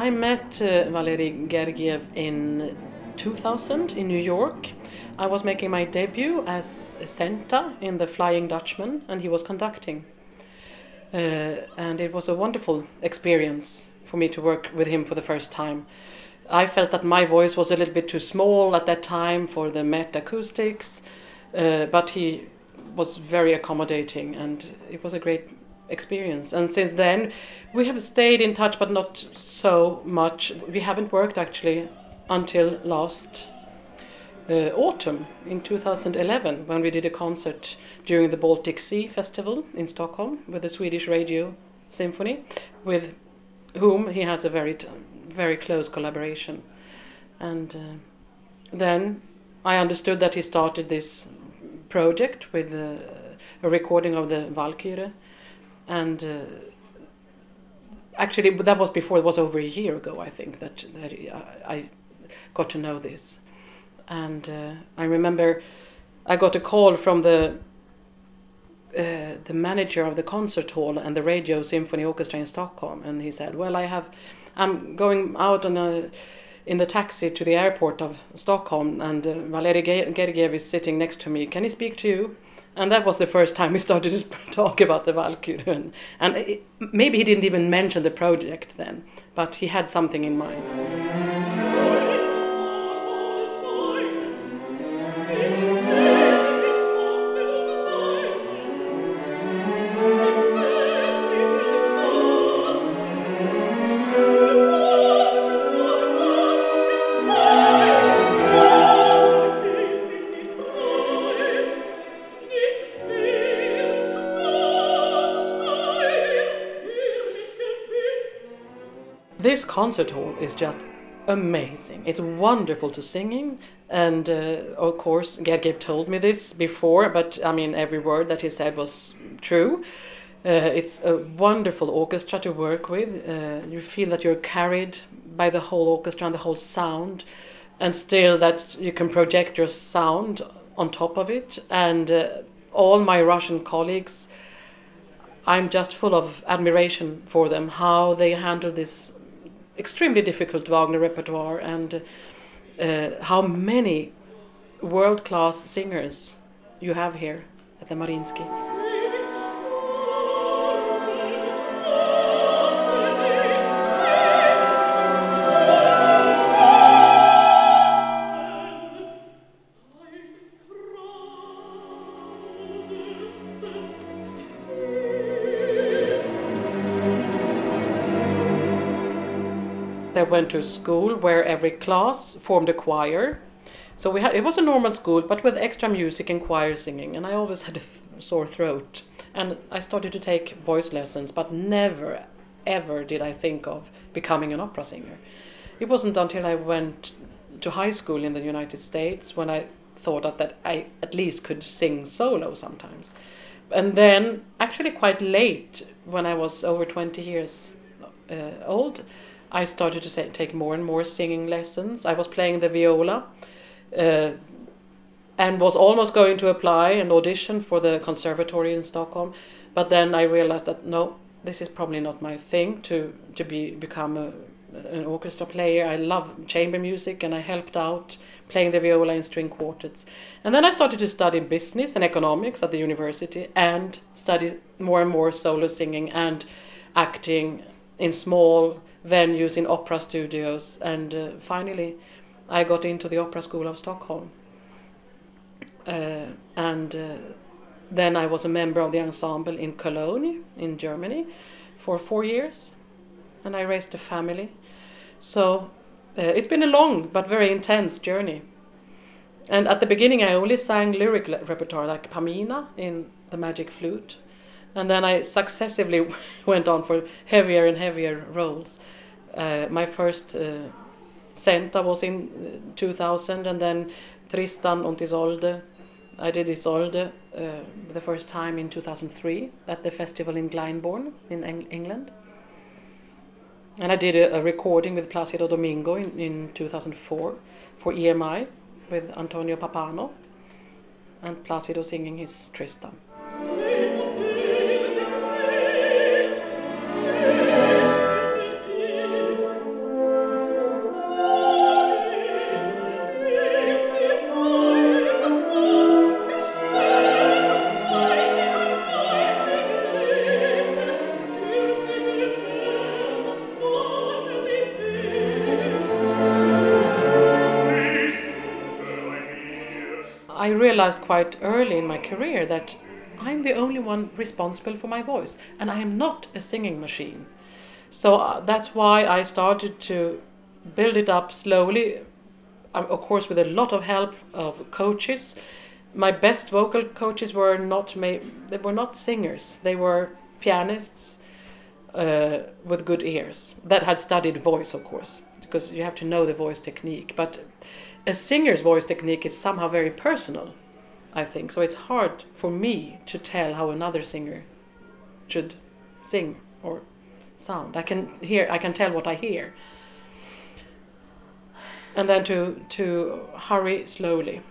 I met Valeria Gергieva in 2000 in New York. I was making my debut as a Senta in The Flying Dutchman, and he was conducting. And it was a wonderful experience for me to work with him for the first time. I felt that my voice was a little bit too small at that time for the Met acoustics, but he was very accommodating, and it was a great experience. And since then we have stayed in touch, but not so much. We haven't worked actually until last autumn in 2011, when we did a concert during the Baltic Sea Festival in Stockholm with the Swedish Radio Symphony, with whom he has a very close collaboration. And then I understood that he started this project with a recording of the Valkyrie, and actually that was before, it was over a year ago, I think, that I got to know this. And I remember I got a call from the manager of the concert hall and the Radio Symphony Orchestra in Stockholm, and he said, well, I'm going out in the taxi to the airport of Stockholm, and Valeria Gергieva is sitting next to me. Can he speak to you? And that was the first time we started to talk about the Valkyrie. And maybe he didn't even mention the project then, but he had something in mind. This concert hall is just amazing. It's wonderful to singing, and of course Gergiev told me this before, but I mean every word that he said was true. It's a wonderful orchestra to work with. You feel that you're carried by the whole orchestra and the whole sound, and still that you can project your sound on top of it. And all my Russian colleagues, I'm just full of admiration for them, how they handle this extremely difficult Wagner repertoire, and how many world-class singers you have here at the Mariinsky. I went to a school where every class formed a choir. So it was a normal school, but with extra music and choir singing, and I always had a sore throat. And I started to take voice lessons, but never, ever did I think of becoming an opera singer. It wasn't until I went to high school in the United States when I thought that I at least could sing solo sometimes. And then, actually quite late, when I was over 20 years old, I started to take more and more singing lessons. I was playing the viola and was almost going to apply and audition for the conservatory in Stockholm. But then I realized that no, this is probably not my thing to become an orchestra player. I love chamber music, and I helped out playing the viola in string quartets. And then I started to study business and economics at the university, and study more and more solo singing and acting in small venues, in opera studios, and finally I got into the Opera School of Stockholm, and then I was a member of the ensemble in Cologne in Germany for 4 years, and I raised a family. So it's been a long but very intense journey. And at the beginning I only sang lyric repertoire like Pamina in The Magic Flute, and then I successively went on for heavier and heavier roles. My first Senta was in 2000, and then Tristan und Isolde. I did Isolde the first time in 2003 at the festival in Glyndebourne in England. And I did a recording with Placido Domingo in 2004 for EMI with Antonio Papano, and Placido singing his Tristan. I realized quite early in my career that I'm the only one responsible for my voice, and I am not a singing machine. So that's why I started to build it up slowly, of course with a lot of help of coaches. My best vocal coaches were they were not singers. They were pianists with good ears that had studied voice, of course, because you have to know the voice technique. But a singer's voice technique is somehow very personal, I think. So it's hard for me to tell how another singer should sing or sound. I can tell what I hear. And then to hurry slowly.